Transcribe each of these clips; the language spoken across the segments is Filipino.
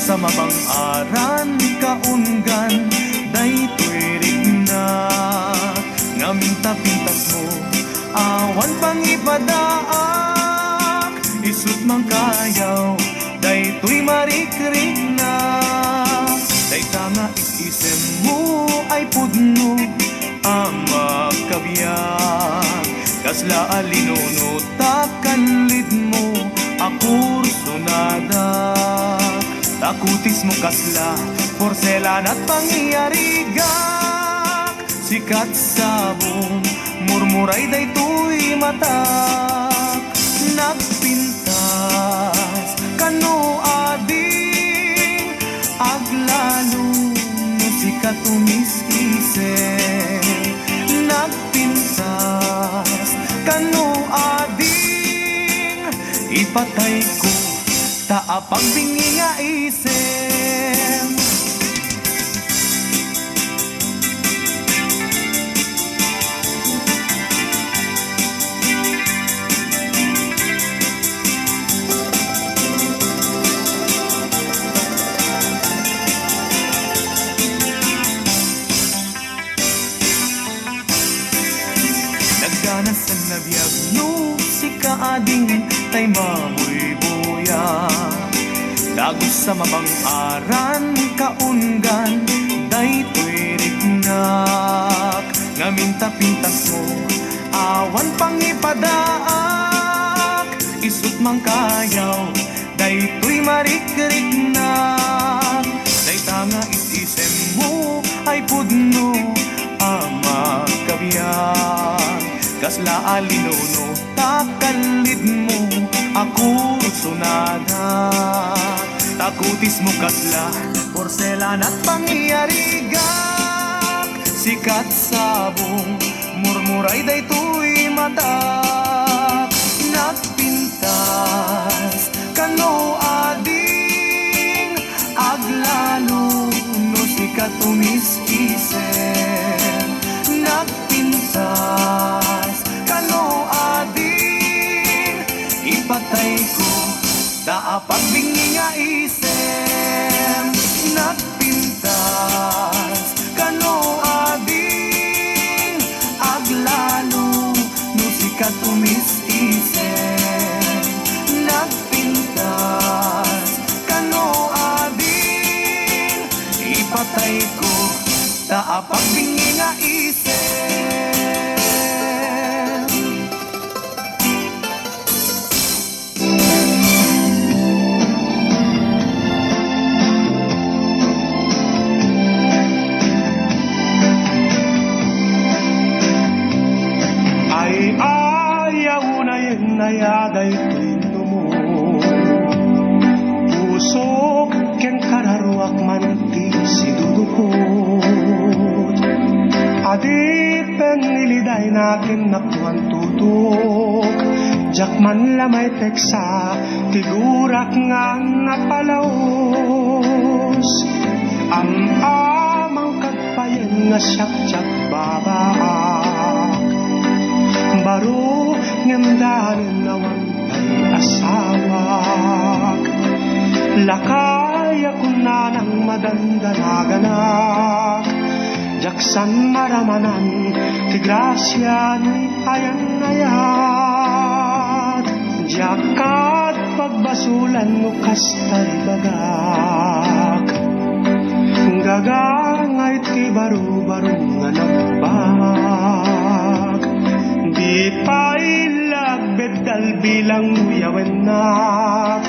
sa mabang-aran kaunggan, daytoy rigna ngamin tapintas mo, awan pang ipadaak, isut mang kayaw, daytoy marikrik na. Dayta nga isisem mo ay pudno ang magkabiyak, kasla alinuno takalid mo akurso nadak, takutis mo kasla porselan at pangyarigak, sikat sabong murmuray daytoy matak, nagpintas kano ading aglalo no sikat umis-isip, nagpintas kano ading ipatay ko taapang bingi nga isip. Nagganas ang nabiyag no si kaading tay mamoy buya, dagos sa mabang-aran kaunggan, daytoy rignak ngamin tapintas mo, awan pang ipadaak, isut mang kayaw, daytoy marikrik-nak. Dayta nga isisem mo ay pudno ang magkabiyak, kasla alinuno takalid mo ako sunada, takutis mo kasla porselan at pangyarigak, sikat sabong murmuray daytoy matak, nagpintas kano ading aglalo no sikat umis-isip, nagpintas kano ading ipatay ko daapag bingi nga isip, nagpintas kano ading aglalo no sikat umis-isip, nagpintas kano ading ipatay ko daapag bingi nga isip. Nayagay tuwino mo, pusok ken kararuak manti si dudukot, adip peniliday natin nakuan tutok, jakman lamay teksa tigurak nga napalaos, amang kagpayan nga siyak-siyak babaak, baro ngamdanin nawan ay asawak, lakay ako na ng madandanaganak, jaksan maramanan ti grasya ni ayan-ayat, jakat pagbasulan no kastay bagak, gagangay ti baro-baro nga nagbag, di pailag bedal bilang uyawenak,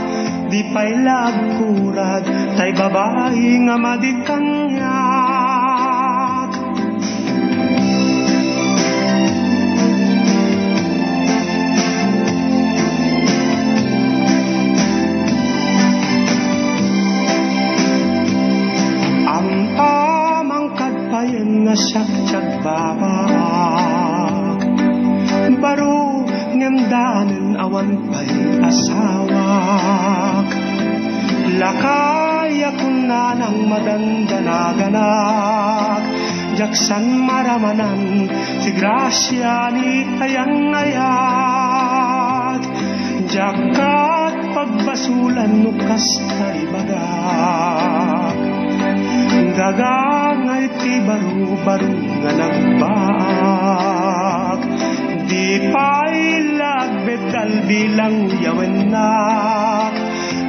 di pailag kurad tay babae nga madikanyak. Ang amang kadpayan nga siyak-siyak babak, baro ngemdanen awan pa'y asawak, lakay ako na ng madandanaganak, jaksan maramanan si grasya ni ayang-ayat, jakat pagbasulan nukas kay bagak gagangay ti baro-baro nga nagbaak di pa'y lagbet kalbilang yawen na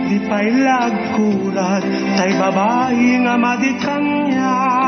di pa'y lagkurat tay babae nga madikangyak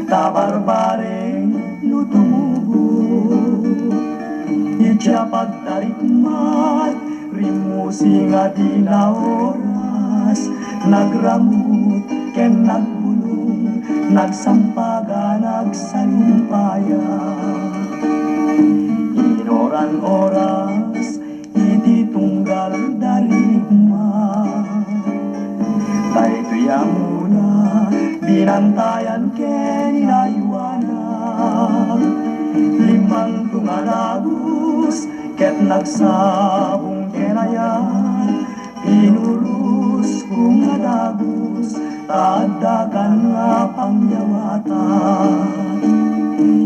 Tabarbare no tumubo Ija pagtarikmat Rimusi nga di na oras Nagramut ken nagbulong Nagsampaga nagsalumpaya Inoran oras Iti tunggal darigma mang tumalabos, ket nagsabong kenayan, pinulus kong nadagos, tadakan nga pangyawatan.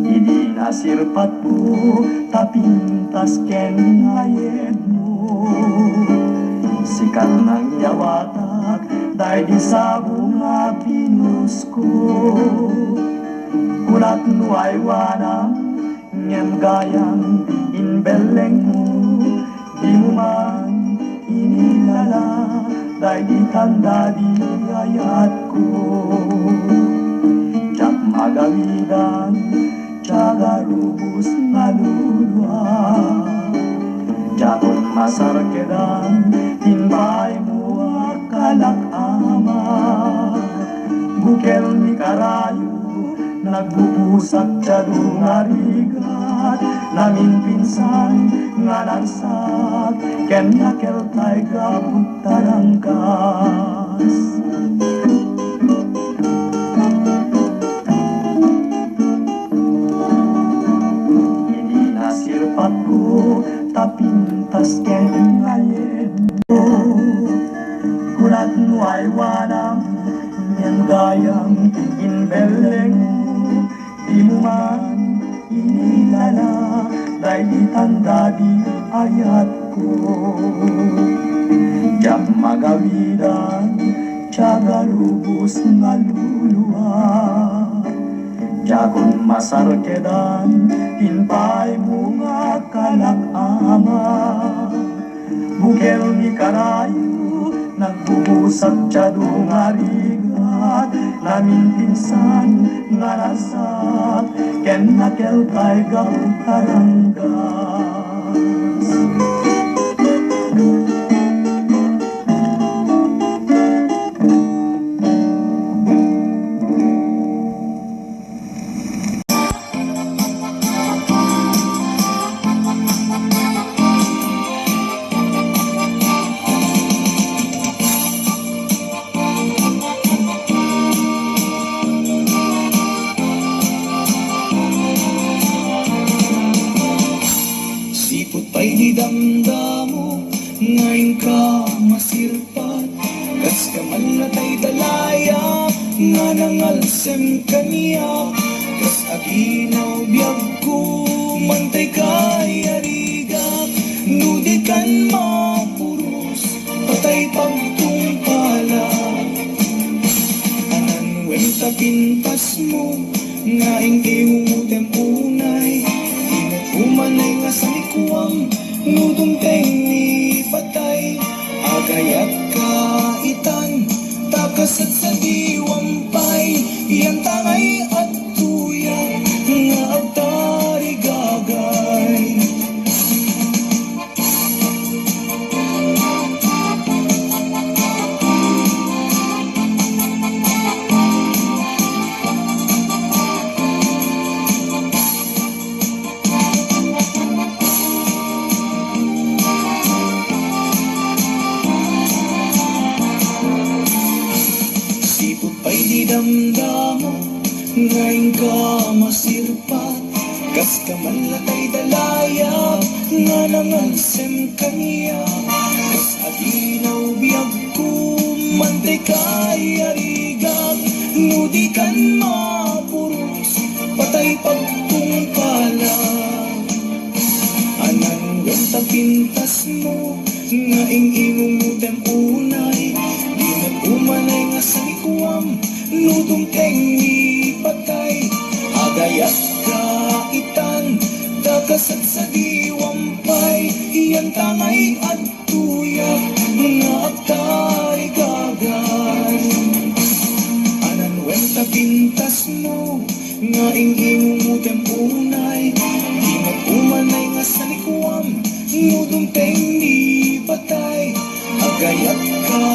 Idi nasirpat po, tapintas ken ngayed mo, sikat ng yawatak, dahil di sa bunga pinus ko. Kulat nuay wanang, ngem gayang inbeleng mo, di mo man inilala, dahil di tanda di ayat ko. Tsak magawidan, tsaga rubus nalulwa, jakon masarkedan, tinbay mo akalak ama. Bukel ni karayo, nagbubusak tiyadong arigat, namin pinsan nga nagsat, ken nakeltay gabut tarangkas. Hindi nasirpat ko, tapintas ken ngayed mo, kulat nuay wanang, ngem gayang inbeleng mo, di mo man inilala, dahil di tanda di ayat ko. Diyak magawidan, tiyaga lubos nga luluwa, jakon masarkedan, tinpay mo nga kalak ama. Bukel ni karayo, nagbubusak tiyadong arigat, namin pinsan nga nasat, ken nakeltay gabut taranggas. Sipot pa'y di damdamo, ngayon ka masirpat, kas kaman na ta'y dalaya, nga nangalsem kaniya, kas aginaw biyag ko, mantay kay arigap, nudi kan mapuros, patay pagtungpala. Anan wenta pintas mo, nga ingimong utem unay, umanay nga sa likuang, nudong ni patay, agayat kaitan, takasat sa diwampay, iyang tangay at tuya, nga agtari gagay. Damdamo, ngayon ka masirpat, kas kamanlatay dalaya, nga nangalsem kaniya, kas aginaw biyag ko, mantay kay arigap, nudi kan mapuros, patay pagtungpala. Anan wenta pintas mo, nga ingimong utem unay, di nag-umanay nga sa likuam, nudong ni patay, agayat kaitan, dakasat sa diwampay, iyang tangay at tuyak, nga agtari gagay. Anan wenta pintas mo, nga ingimong utem unay, di mag-umanay nga sa likuam, nudong ni patay, agayat ka